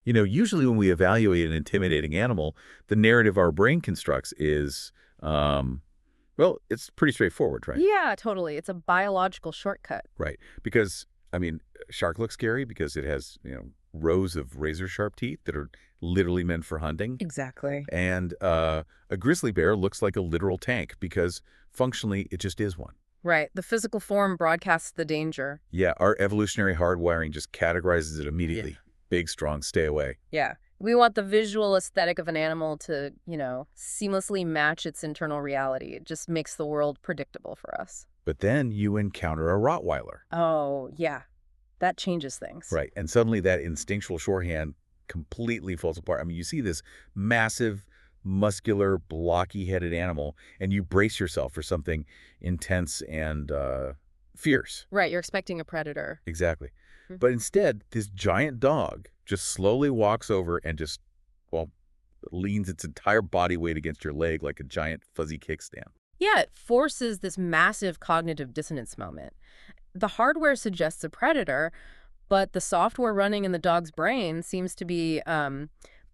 Usually when we evaluate an intimidating animal, the narrative our brain constructs is, well, it's pretty straightforward, right? Yeah, totally. It's a biological shortcut. Right. Because, shark looks scary because it has, rows of razor-sharp teeth that are literally meant for hunting. Exactly. And a grizzly bear looks like a literal tank because functionally it just is one. Right. The physical form broadcasts the danger. Yeah, our evolutionary hardwiring just categorizes it immediately. Yeah. Big, strong, stay away. Yeah. We want the visual aesthetic of an animal to, seamlessly match its internal reality. It just makes the world predictable for us. But then you encounter a Rottweiler. Oh, yeah. That changes things. Right. And suddenly that instinctual shorthand completely falls apart. You see this massive, muscular, blocky-headed animal, and you brace yourself for something intense and fierce. Right. You're expecting a predator. Exactly. But instead, this giant dog just slowly walks over and just, well, leans its entire body weight against your leg like a giant fuzzy kickstand. Yeah, it forces this massive cognitive dissonance moment. The hardware suggests a predator, but the software running in the dog's brain seems to be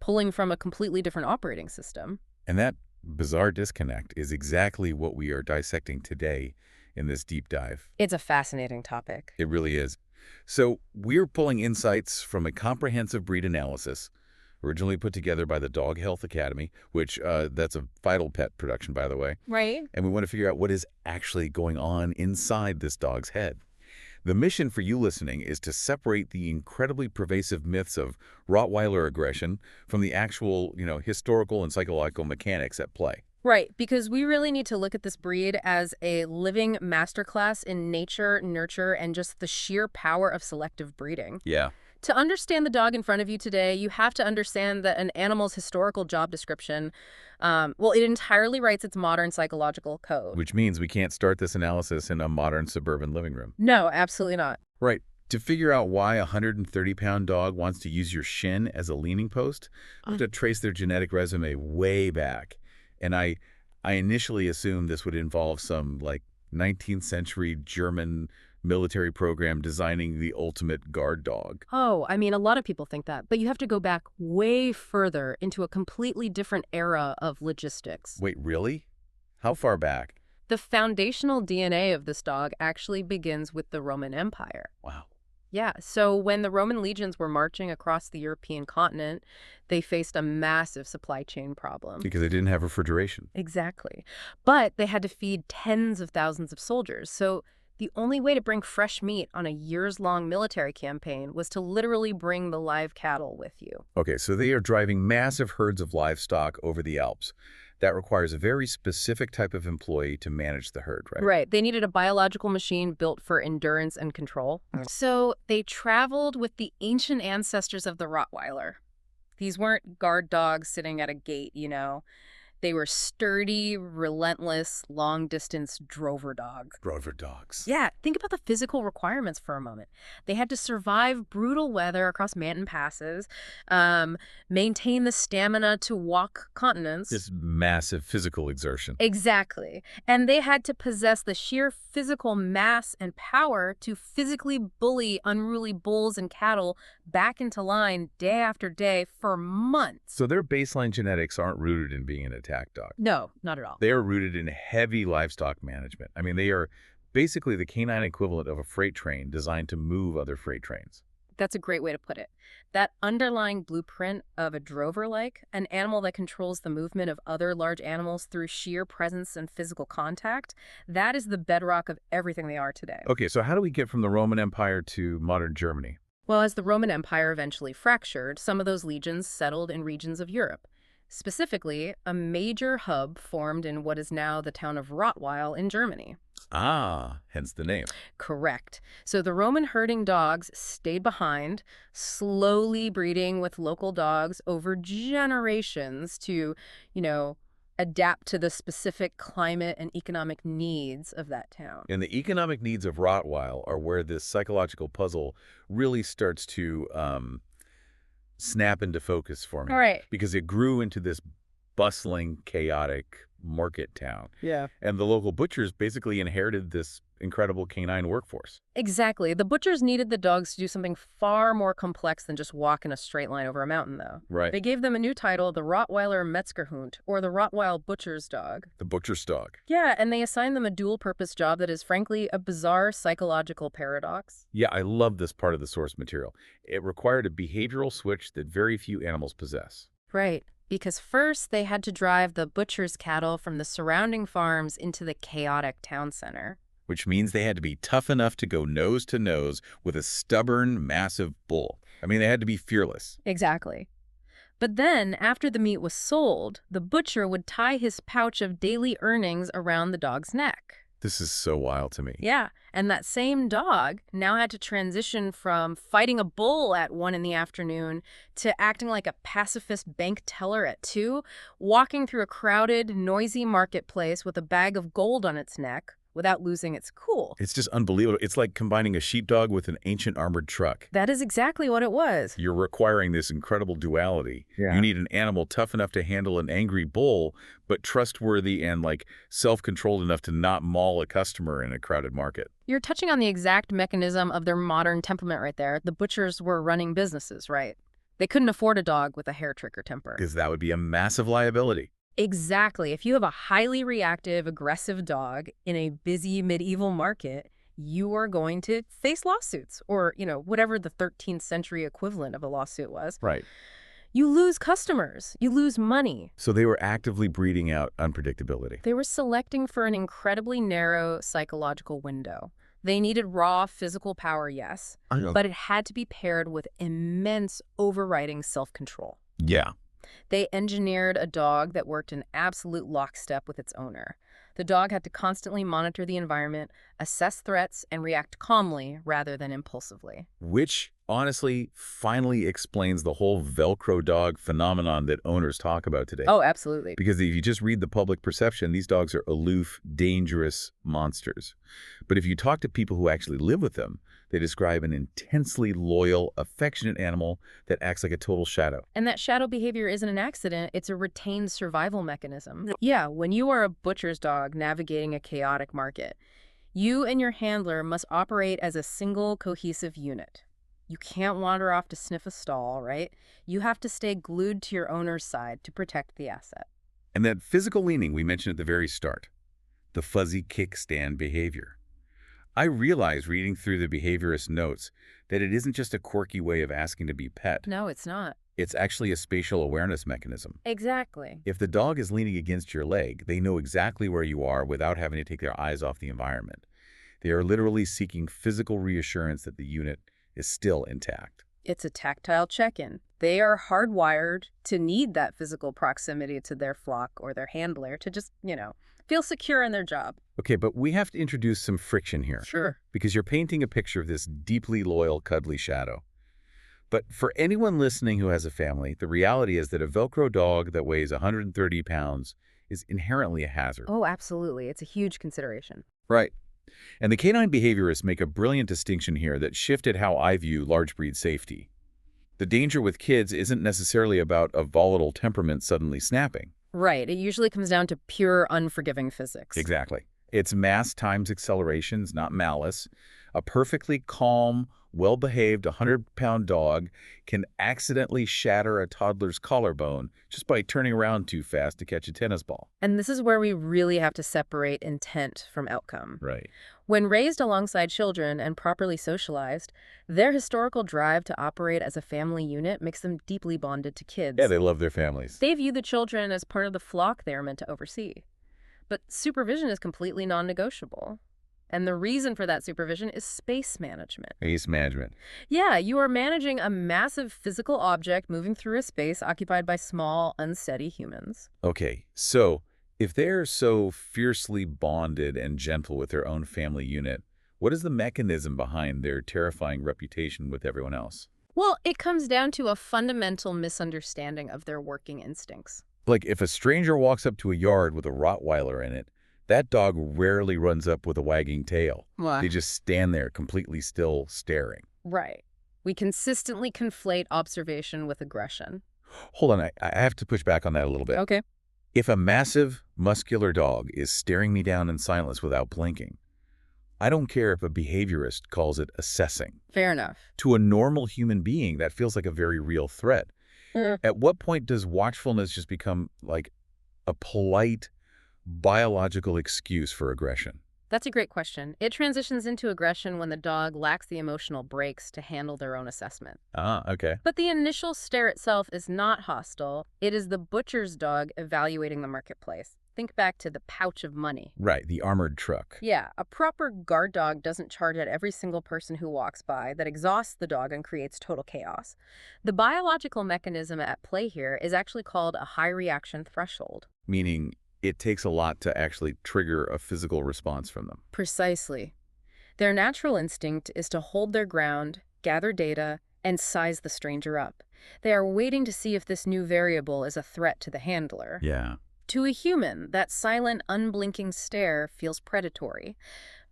pulling from a completely different operating system. And that bizarre disconnect is exactly what we are dissecting today in this deep dive. It's a fascinating topic. It really is. So we're pulling insights from a comprehensive breed analysis originally put together by the Rottweiler Health Academy, which that's a Vital Pet production, by the way. Right. And we want to figure out what is actually going on inside this dog's head. The mission for you listening is to separate the incredibly pervasive myths of Rottweiler aggression from the actual, historical and psychological mechanics at play. Right, because we really need to look at this breed as a living masterclass in nature, nurture, and just the sheer power of selective breeding. Yeah. To understand the dog in front of you today, you have to understand that an animal's historical job description, it entirely writes its modern psychological code. Which means we can't start this analysis in a modern suburban living room. No, absolutely not. Right. To figure out why a 130-pound dog wants to use your shin as a leaning post, we have to trace their genetic resume way back. And I initially assumed this would involve some, 19th century German military program designing the ultimate guard dog. Oh, a lot of people think that, but you have to go back way further into a completely different era of logistics. Wait, really? How far back? The foundational DNA of this dog actually begins with the Roman Empire. Wow. Yeah, so when the Roman legions were marching across the European continent, they faced a massive supply chain problem. Because they didn't have refrigeration. Exactly. But they had to feed tens of thousands of soldiers, so the only way to bring fresh meat on a years-long military campaign was to literally bring the live cattle with you. Okay, so they are driving massive herds of livestock over the Alps. That requires a very specific type of employee to manage the herd, right? Right. They needed a biological machine built for endurance and control. So they traveled with the ancient ancestors of the Rottweiler. These weren't guard dogs sitting at a gate, They were sturdy, relentless, long-distance drover dogs. Drover dogs. Yeah, think about the physical requirements for a moment. They had to survive brutal weather across mountain passes, maintain the stamina to walk continents. This massive physical exertion. Exactly. And they had to possess the sheer physical mass and power to physically bully unruly bulls and cattle back into line day after day for months. So their baseline genetics aren't rooted in being an attack dog. No, not at all. They are rooted in heavy livestock management. They are basically the canine equivalent of a freight train designed to move other freight trains. That's a great way to put it. That underlying blueprint of a drover-like, an animal that controls the movement of other large animals through sheer presence and physical contact, that is the bedrock of everything they are today. Okay, so how do we get from the Roman Empire to modern Germany? Well, as the Roman Empire eventually fractured, some of those legions settled in regions of Europe. Specifically, a major hub formed in what is now the town of Rottweil in Germany. Ah, hence the name. Correct. So the Roman herding dogs stayed behind, slowly breeding with local dogs over generations to, adapt to the specific climate and economic needs of that town. And the economic needs of Rottweil are where this psychological puzzle really starts to snap into focus for me. All right. Because it grew into this bustling, chaotic market town. Yeah. And the local butchers basically inherited this incredible canine workforce. Exactly. The butchers needed the dogs to do something far more complex than just walk in a straight line over a mountain, though. Right. They gave them a new title, the Rottweiler Metzgerhund, or the Rottweil Butcher's Dog. The butcher's dog. Yeah, and they assigned them a dual-purpose job that is, frankly, a bizarre psychological paradox. Yeah, I love this part of the source material. It required a behavioral switch that very few animals possess. Right. Because first, they had to drive the butcher's cattle from the surrounding farms into the chaotic town center. Which means they had to be tough enough to go nose to nose with a stubborn, massive bull. I mean, they had to be fearless. Exactly. But then, after the meat was sold, the butcher would tie his pouch of daily earnings around the dog's neck. This is so wild to me. Yeah, and that same dog now had to transition from fighting a bull at 1 in the afternoon to acting like a pacifist bank teller at 2, walking through a crowded, noisy marketplace with a bag of gold on its neck without losing its cool. It's just unbelievable. It's like combining a sheepdog with an ancient armored truck. That is exactly what it was. You're requiring this incredible duality. Yeah. You need an animal tough enough to handle an angry bull, but trustworthy and self-controlled enough to not maul a customer in a crowded market. You're touching on the exact mechanism of their modern temperament right there. The butchers were running businesses, right? They couldn't afford a dog with a hair-trigger temper. Because that would be a massive liability. Exactly. If you have a highly reactive, aggressive dog in a busy medieval market, you are going to face lawsuits or, whatever the 13th century equivalent of a lawsuit was. Right. You lose customers. You lose money. So they were actively breeding out unpredictability. They were selecting for an incredibly narrow psychological window. They needed raw physical power, yes, but it had to be paired with immense overriding self-control. Yeah. They engineered a dog that worked in absolute lockstep with its owner. The dog had to constantly monitor the environment, assess threats, and react calmly rather than impulsively. Which, honestly, finally explains the whole Velcro dog phenomenon that owners talk about today. Oh, absolutely. Because if you just read the public perception, these dogs are aloof, dangerous monsters. But if you talk to people who actually live with them, they describe an intensely loyal, affectionate animal that acts like a total shadow. And that shadow behavior isn't an accident, it's a retained survival mechanism. Yeah, when you are a butcher's dog navigating a chaotic market, you and your handler must operate as a single cohesive unit. You can't wander off to sniff a stall, right? You have to stay glued to your owner's side to protect the asset. And that physical leaning we mentioned at the very start, the fuzzy kickstand behavior. I realized reading through the behaviorist notes that it isn't just a quirky way of asking to be pet. No, it's not. It's actually a spatial awareness mechanism. Exactly. If the dog is leaning against your leg, they know exactly where you are without having to take their eyes off the environment. They are literally seeking physical reassurance that the unit is still intact. It's a tactile check-in. They are hardwired to need that physical proximity to their flock or their handler to just, feel secure in their job. Okay, but we have to introduce some friction here. Sure. Because you're painting a picture of this deeply loyal, cuddly shadow. But for anyone listening who has a family, the reality is that a Velcro dog that weighs 130 pounds is inherently a hazard. Oh, absolutely. It's a huge consideration. Right. And the canine behaviorists make a brilliant distinction here that shifted how I view large breed safety. The danger with kids isn't necessarily about a volatile temperament suddenly snapping. Right. It usually comes down to pure, unforgiving physics. Exactly. It's mass times accelerations, not malice. A perfectly calm, well-behaved 100-pound dog can accidentally shatter a toddler's collarbone just by turning around too fast to catch a tennis ball. And this is where we really have to separate intent from outcome. Right. When raised alongside children and properly socialized, their historical drive to operate as a family unit makes them deeply bonded to kids. Yeah, they love their families. They view the children as part of the flock they are meant to oversee. But supervision is completely non-negotiable. And the reason for that supervision is space management. Space management. Yeah, you are managing a massive physical object moving through a space occupied by small, unsteady humans. Okay, so if they're so fiercely bonded and gentle with their own family unit, what is the mechanism behind their terrifying reputation with everyone else? Well, it comes down to a fundamental misunderstanding of their working instincts. Like if a stranger walks up to a yard with a Rottweiler in it, that dog rarely runs up with a wagging tail. Why? They just stand there completely still staring. Right. We consistently conflate observation with aggression. Hold on, I have to push back on that a little bit. Okay. If a massive, muscular dog is staring me down in silence without blinking, I don't care if a behaviorist calls it assessing. Fair enough. To a normal human being, that feels like a very real threat. At what point does watchfulness just become like a polite, biological excuse for aggression? That's a great question. It transitions into aggression when the dog lacks the emotional brakes to handle their own assessment. Ah, okay. But the initial stare itself is not hostile. It is the butcher's dog evaluating the marketplace. Think back to the pouch of money. Right, the armored truck. Yeah, a proper guard dog doesn't charge at every single person who walks by. That exhausts the dog and creates total chaos. The biological mechanism at play here is actually called a high reaction threshold. Meaning it takes a lot to actually trigger a physical response from them. Precisely. Their natural instinct is to hold their ground, gather data, and size the stranger up. They are waiting to see if this new variable is a threat to the handler. Yeah. To a human, that silent, unblinking stare feels predatory.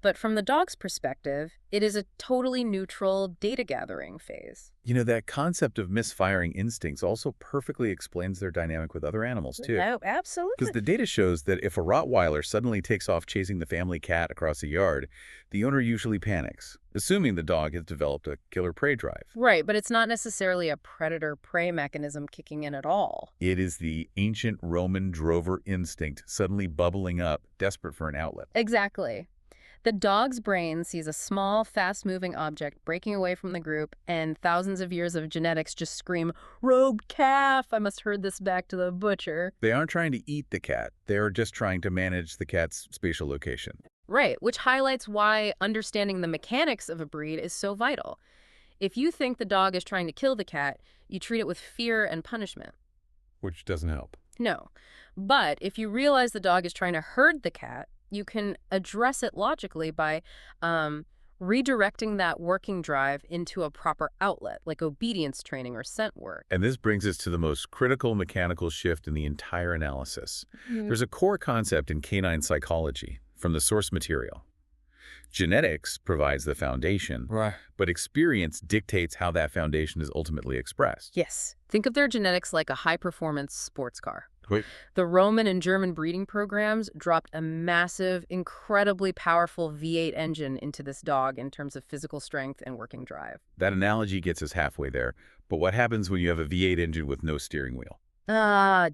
But from the dog's perspective, it is a totally neutral data-gathering phase. You know, that concept of misfiring instincts also perfectly explains their dynamic with other animals, too. Oh, absolutely. Because the data shows that if a Rottweiler suddenly takes off chasing the family cat across a yard, the owner usually panics, assuming the dog has developed a killer prey drive. Right, but it's not necessarily a predator-prey mechanism kicking in at all. It is the ancient Roman drover instinct suddenly bubbling up, desperate for an outlet. Exactly. The dog's brain sees a small, fast-moving object breaking away from the group, and thousands of years of genetics just scream, "Rogue calf! I must herd this back to the butcher." They aren't trying to eat the cat. They're just trying to manage the cat's spatial location. Right, which highlights why understanding the mechanics of a breed is so vital. If you think the dog is trying to kill the cat, you treat it with fear and punishment. Which doesn't help. No. But if you realize the dog is trying to herd the cat, you can address it logically by redirecting that working drive into a proper outlet, like obedience training or scent work. And this brings us to the most critical mechanical shift in the entire analysis. There's a core concept in canine psychology from the source material. Genetics provides the foundation, Right. but experience dictates how that foundation is ultimately expressed. Yes. Think of their genetics like a high-performance sports car. Wait. The Roman and German breeding programs dropped a massive, incredibly powerful V8 engine into this dog in terms of physical strength and working drive. That analogy gets us halfway there, but what happens when you have a V8 engine with no steering wheel?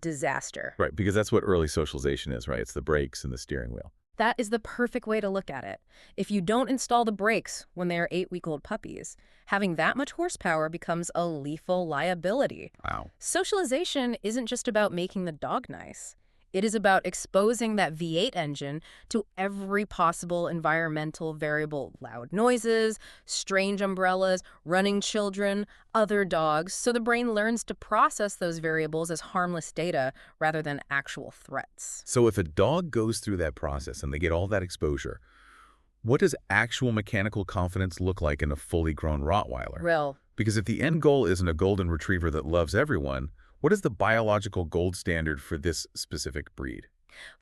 Disaster. Right, because that's what early socialization is, right? It's the brakes and the steering wheel. That is the perfect way to look at it. If you don't install the brakes when they are 8-week-old puppies, having that much horsepower becomes a lethal liability. Wow. Socialization isn't just about making the dog nice. It is about exposing that V8 engine to every possible environmental variable, loud noises, strange umbrellas, running children, other dogs, so the brain learns to process those variables as harmless data rather than actual threats. So if a dog goes through that process and they get all that exposure, what does actual mechanical confidence look like in a fully grown Rottweiler? Well, Because if the end goal isn't a golden retriever that loves everyone, what is the biological gold standard for this specific breed?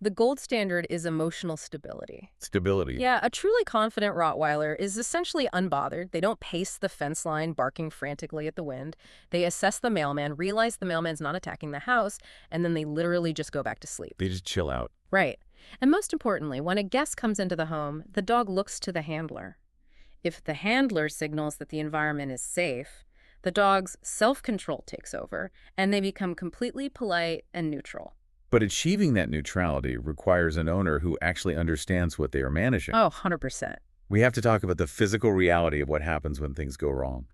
the gold standard is emotional stability. Stability. Yeah, a truly confident Rottweiler is essentially unbothered. They don't pace the fence line, barking frantically at the wind. They assess the mailman, realize the mailman's not attacking the house, and then they literally just go back to sleep. They just chill out. Right. And most importantly, when a guest comes into the home, the dog looks to the handler. If the handler signals that the environment is safe, the dog's self-control takes over, and they become completely polite and neutral. But achieving that neutrality requires an owner who actually understands what they are managing. Oh, 100%. We have to talk about the physical reality of what happens when things go wrong.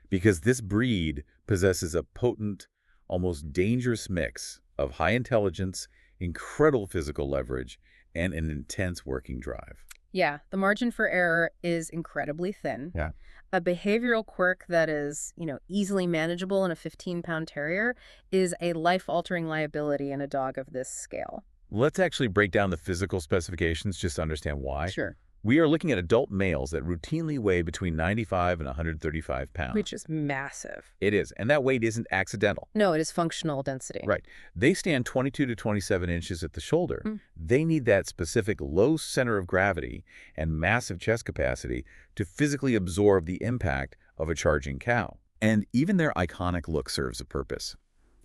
Because this breed possesses a potent, almost dangerous mix of high intelligence, incredible physical leverage, and an intense working drive. Yeah, the margin for error is incredibly thin. Yeah. A behavioral quirk that is, easily manageable in a 15-pound terrier is a life-altering liability in a dog of this scale. Let's actually break down the physical specifications just to understand why. Sure. We are looking at adult males that routinely weigh between 95 and 135 pounds. Which is massive. It is, and that weight isn't accidental. No, it is functional density. Right. They stand 22 to 27 inches at the shoulder. They need that specific low center of gravity and massive chest capacity to physically absorb the impact of a charging cow. And even their iconic look serves a purpose.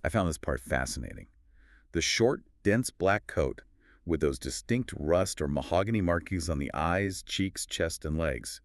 I found this part fascinating. The short, dense black coat with those distinct rust or mahogany markings on the eyes, cheeks, chest, and legs.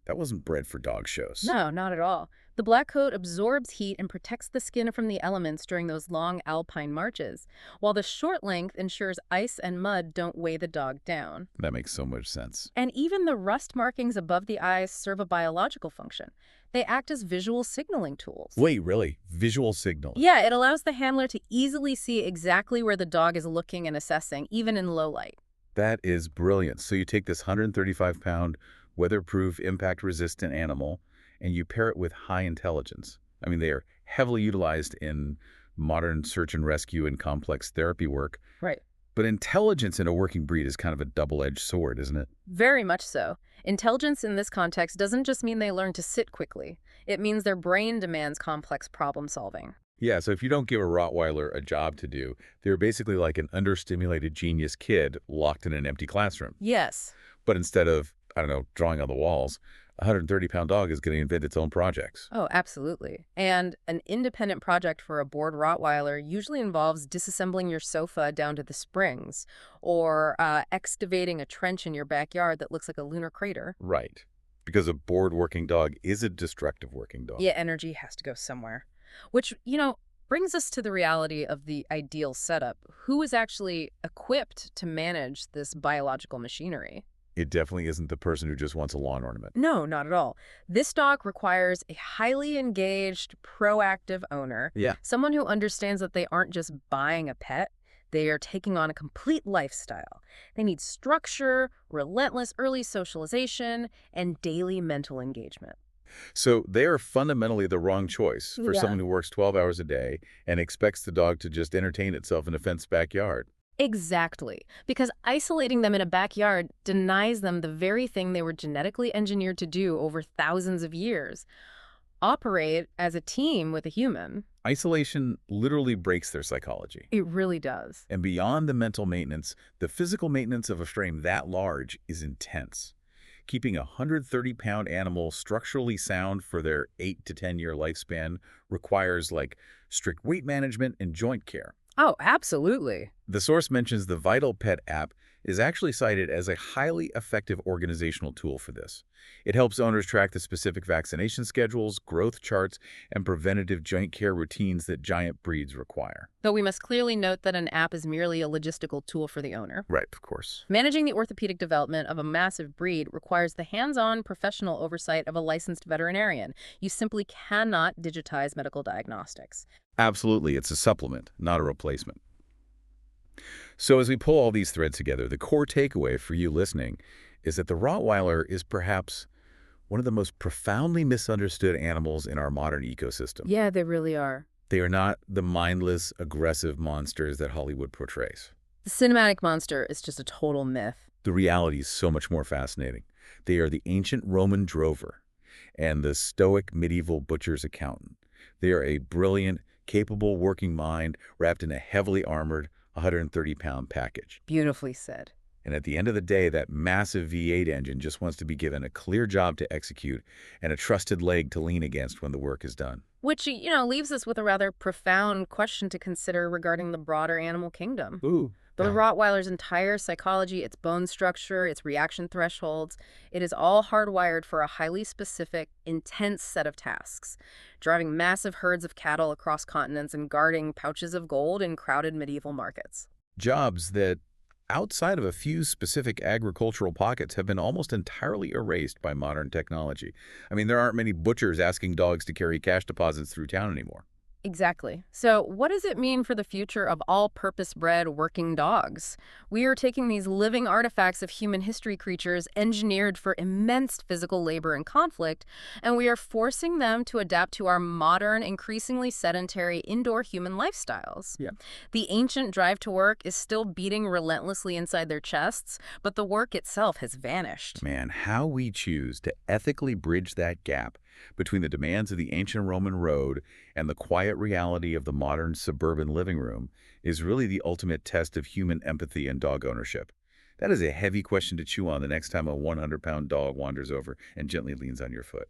That wasn't bred for dog shows. No, not at all. The black coat absorbs heat and protects the skin from the elements during those long alpine marches, while the short length ensures ice and mud don't weigh the dog down. That makes so much sense. And even the rust markings above the eyes serve a biological function. They act as visual signaling tools. Wait, really? Visual signal? Yeah, it allows the handler to easily see exactly where the dog is looking and assessing, even in low light. That is brilliant. So you take this 135-pound, weatherproof, impact-resistant animal, and you pair it with high intelligence. I mean, they are heavily utilized in modern search and rescue and complex therapy work. Right. But intelligence in a working breed is kind of a double-edged sword, isn't it? Very much so. Intelligence in this context doesn't just mean they learn to sit quickly. It means their brain demands complex problem solving. Yeah, so if you don't give a Rottweiler a job to do, they're basically like an understimulated genius kid locked in an empty classroom. Yes. But instead of, I don't know, drawing on the walls, a 130-pound dog is going to invent its own projects. Oh, absolutely. And an independent project for a bored Rottweiler usually involves disassembling your sofa down to the springs or excavating a trench in your backyard that looks like a lunar crater. Right. Because a bored working dog is a destructive working dog. Yeah, energy has to go somewhere. Which, brings us to the reality of the ideal setup. Who is actually equipped to manage this biological machinery? It definitely isn't the person who just wants a lawn ornament. No, not at all. This dog requires a highly engaged, proactive owner. Yeah. Someone who understands that they aren't just buying a pet, they are taking on a complete lifestyle. They need structure, relentless early socialization, and daily mental engagement. So they are fundamentally the wrong choice for Yeah. someone who works 12 hours a day and expects the dog to just entertain itself in a fenced backyard. Exactly. Because isolating them in a backyard denies them the very thing they were genetically engineered to do over thousands of years: operate as a team with a human. Isolation literally breaks their psychology. It really does. And beyond the mental maintenance, the physical maintenance of a frame that large is intense. Keeping a 130-pound animal structurally sound for their 8 to 10-year lifespan requires, like, strict weight management and joint care. Oh, absolutely. The source mentions the Vital Pet app is actually cited as a highly effective organizational tool for this. It helps owners track the specific vaccination schedules, growth charts, and preventative joint care routines that giant breeds require. Though we must clearly note that an app is merely a logistical tool for the owner. Right, of course. Managing the orthopedic development of a massive breed requires the hands-on professional oversight of a licensed veterinarian. You simply cannot digitize medical diagnostics. Absolutely, it's a supplement, not a replacement. So as we pull all these threads together, the core takeaway for you listening is that the Rottweiler is perhaps one of the most profoundly misunderstood animals in our modern ecosystem. Yeah, they really are. They are not the mindless, aggressive monsters that Hollywood portrays. The cinematic monster is just a total myth. The reality is so much more fascinating. They are the ancient Roman drover and the stoic medieval butcher's accountant. They are a brilliant, capable working mind wrapped in a heavily armored 130-pound package. Beautifully said. And at the end of the day, that massive V8 engine just wants to be given a clear job to execute and a trusted leg to lean against when the work is done. Which, leaves us with a rather profound question to consider regarding the broader animal kingdom. Ooh. The Rottweiler's entire psychology, its bone structure, its reaction thresholds, it is all hardwired for a highly specific, intense set of tasks. Driving massive herds of cattle across continents and guarding pouches of gold in crowded medieval markets. Jobs that, outside of a few specific agricultural pockets, have been almost entirely erased by modern technology. I mean, there aren't many butchers asking dogs to carry cash deposits through town anymore. Exactly. So what does it mean for the future of all purpose-bred working dogs? We are taking these living artifacts of human history creatures engineered for immense physical labor and conflict, and we are forcing them to adapt to our modern, increasingly sedentary indoor human lifestyles. Yeah. The ancient drive to work is still beating relentlessly inside their chests, but the work itself has vanished. Man, how we choose to ethically bridge that gap between the demands of the ancient Roman road and the quiet reality of the modern suburban living room is really the ultimate test of human empathy and dog ownership. That is a heavy question to chew on the next time a 100-pound dog wanders over and gently leans on your foot.